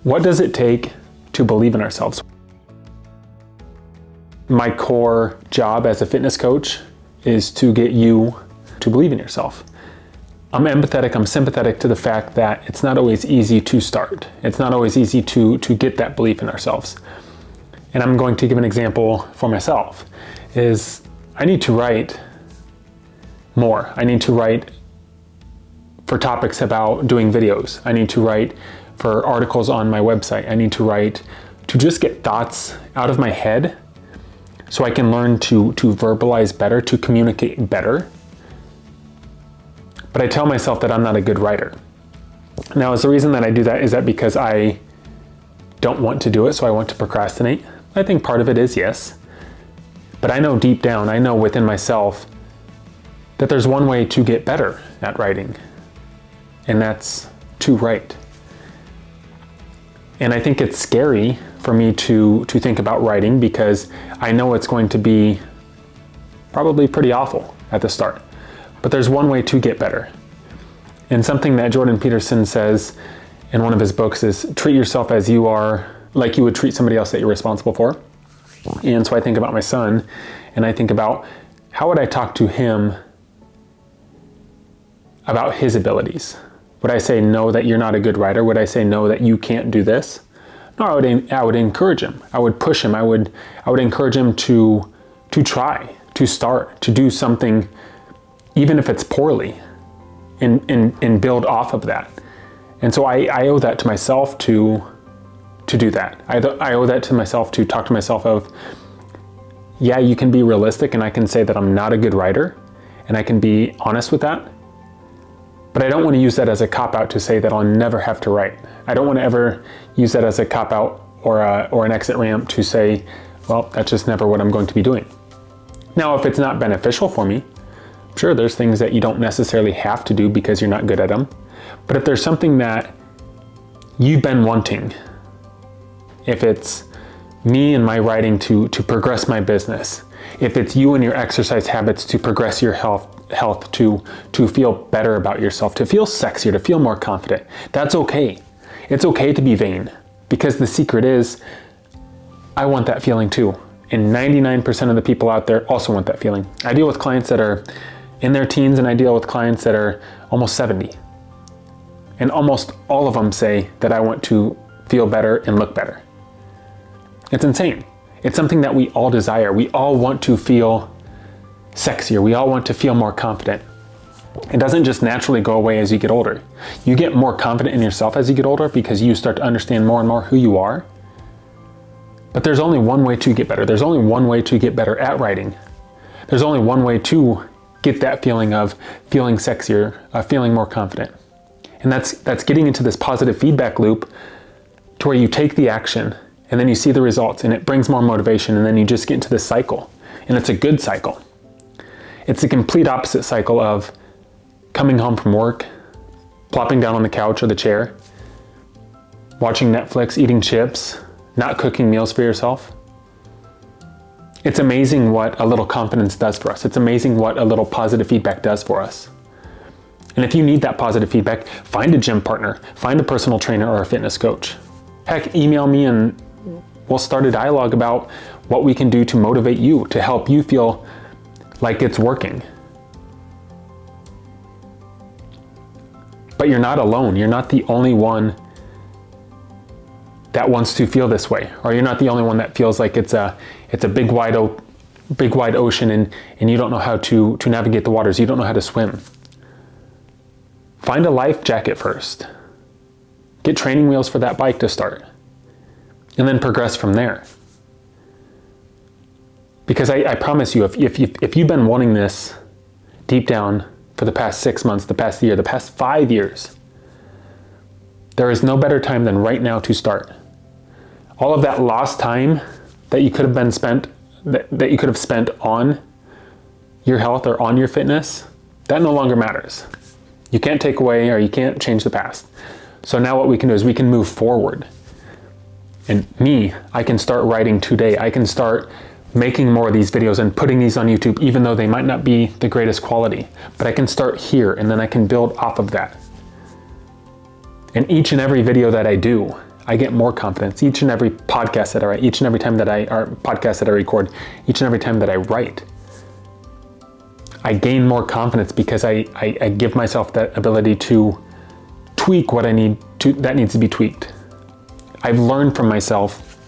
What does it take to believe in ourselves? My core job as a fitness coach is to get you to believe in yourself. I'm empathetic, I'm sympathetic to the fact that it's not always easy to start. It's not always easy to get that belief in ourselves. And I'm going to give an example for myself, is I need to write more. I need to write for topics about doing videos. I need to write for articles on my website. I need to write to just get thoughts out of my head so I can learn to verbalize better, to communicate better. But I tell myself that I'm not a good writer. Now, is the reason that I do that, is that because I don't want to do it, so I want to procrastinate? I think part of it is, yes. But I know deep down, I know within myself that there's one way to get better at writing, and that's to write. And I think it's scary for me to think about writing because I know it's going to be probably pretty awful at the start. But there's one way to get better. And something that Jordan Peterson says in one of his books is treat yourself as you are, like you would treat somebody else that you're responsible for. And so I think about my son, and I think about how would I talk to him about his abilities? Would I say no, that you're not a good writer? Would I say no, that you can't do this? No, I would encourage him. I would push him. I would encourage him to try, to start, to do something, even if it's poorly, and build off of that. And so I owe that to myself to do that. I owe that to myself to talk to myself of, yeah, you can be realistic, and I can say that I'm not a good writer, and I can be honest with that. But I don't want to use that as a cop-out to say that I'll never have to write. I don't want to ever use that as a cop-out or an exit ramp to say, well, that's just never what I'm going to be doing. Now, if it's not beneficial for me, sure, there's things that you don't necessarily have to do because you're not good at them. But if there's something that you've been wanting, if it's me and my writing to progress my business, if it's you and your exercise habits to progress your health to feel better about yourself, to feel sexier, to feel more confident, that's okay. It's okay to be vain, because the secret is, I want that feeling too. And 99% of the people out there also want that feeling. I deal with clients that are in their teens, and I deal with clients that are almost 70. And almost all of them say that I want to feel better and look better. It's insane. It's something that we all desire. We all want to feel sexier. We all want to feel more confident. It doesn't just naturally go away as you get older. You get more confident in yourself as you get older because you start to understand more and more who you are. But there's only one way to get better. There's only one way to get better at writing. There's only one way to get that feeling of feeling sexier, feeling more confident. And that's getting into this positive feedback loop to where you take the action and then you see the results and it brings more motivation, and then you just get into this cycle. And it's a good cycle. It's the complete opposite cycle of coming home from work, plopping down on the couch or the chair, watching Netflix, eating chips, not cooking meals for yourself. It's amazing what a little confidence does for us. It's amazing what a little positive feedback does for us. And if you need that positive feedback, find a gym partner, find a personal trainer or a fitness coach. Heck, email me and we'll start a dialogue about what we can do to motivate you, to help you feel like it's working. But you're not alone. You're not the only one that wants to feel this way, or you're not the only one that feels like it's a big wide ocean and you don't know how to navigate the waters. You don't know how to swim. Find a life jacket first. Get training wheels for that bike to start, and then progress from there. Because I promise you, if you've been wanting this deep down for the past 6 months, the past year, the past 5 years, there is no better time than right now to start. All of that lost time that you could have spent on your health or on your fitness, that no longer matters. You can't take away, or you can't change the past. So now what we can do is we can move forward. And I can start writing today. I can start making more of these videos and putting these on YouTube, even though they might not be the greatest quality. But I can start here, and then I can build off of that. And each and every video that I do, I get more confidence each and every podcast that I write, each and every time that podcast that I record, each and every time that I write. I gain more confidence because I give myself that ability to tweak what I need to, that needs to be tweaked. I've learned from myself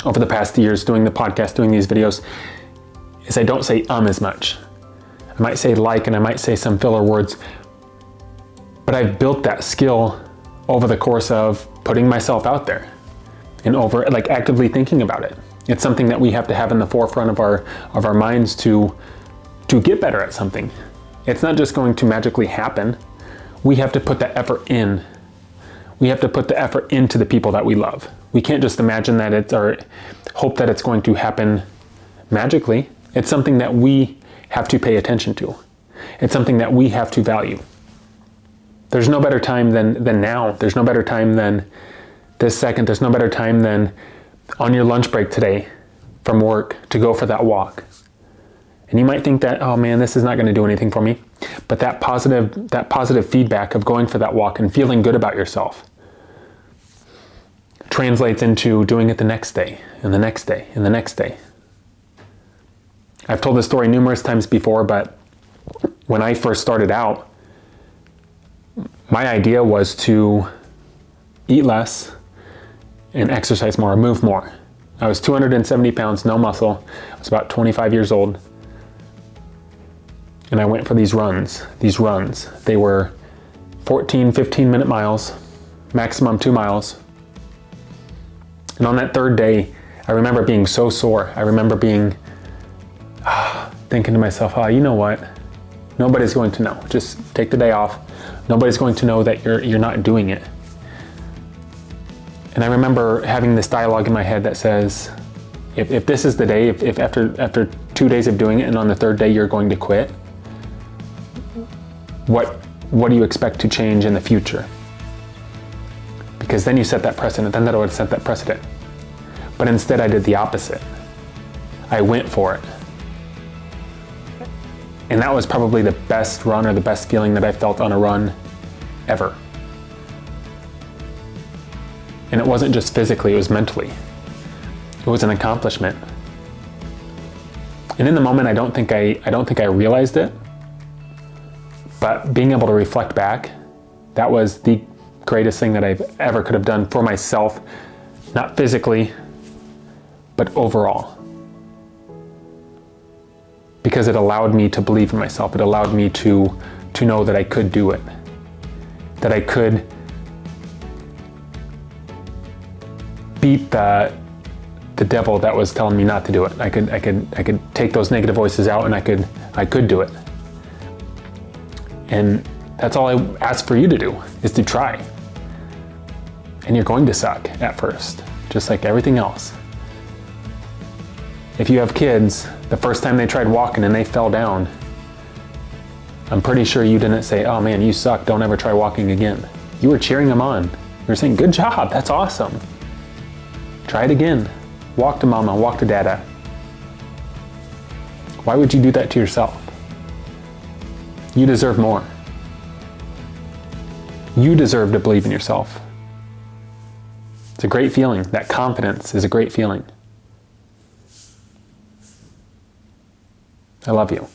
over the past years doing the podcast, doing these videos, is I don't say as much. I might say like, and I might say some filler words, but I've built that skill over the course of putting myself out there and over like actively thinking about it. It's something that we have to have in the forefront of our minds to get better at something. It's not just going to magically happen. We have to put the effort in. We have to put the effort into the people that we love. We can't just imagine that it's or hope that it's going to happen magically. It's something that we have to pay attention to. It's something that we have to value. There's no better time than now. There's no better time than this second. There's no better time than on your lunch break today from work to go for that walk. And you might think that, oh man, this is not going to do anything for me. But that positive feedback of going for that walk and feeling good about yourself translates into doing it the next day and the next day and the next day. I've told this story numerous times before, but when I first started out, my idea was to eat less and exercise more, move more. I was 270 pounds, no muscle. I was about 25 years old. And I went for these runs. They were 14, 15-minute miles, maximum 2 miles. And on that third day, I remember being so sore. I remember thinking to myself, you know what? Nobody's going to know. Just take the day off. Nobody's going to know that you're not doing it. And I remember having this dialogue in my head that says, if this is the day, if after 2 days of doing it and on the third day you're going to quit, what do you expect to change in the future? Because then you set that precedent, then that would set that precedent. But instead I did the opposite. I went for it. And that was probably the best run or the best feeling that I felt on a run ever. And it wasn't just physically, it was mentally. It was an accomplishment. And in the moment, I don't think I realized it. But being able to reflect back, that was the greatest thing that I've ever could have done for myself, not physically, but overall. Because it allowed me to believe in myself. It allowed me to know that I could do it. That I could beat the devil that was telling me not to do it. I could take those negative voices out and I could do it. And that's all I ask for you to do, is to try. And you're going to suck at first, just like everything else. If you have kids, the first time they tried walking and they fell down, I'm pretty sure you didn't say, oh man, you suck, don't ever try walking again. You were cheering them on. You were saying, good job, that's awesome. Try it again. Walk to mama, walk to dada. Why would you do that to yourself? You deserve more. You deserve to believe in yourself. It's a great feeling. That confidence is a great feeling. I love you.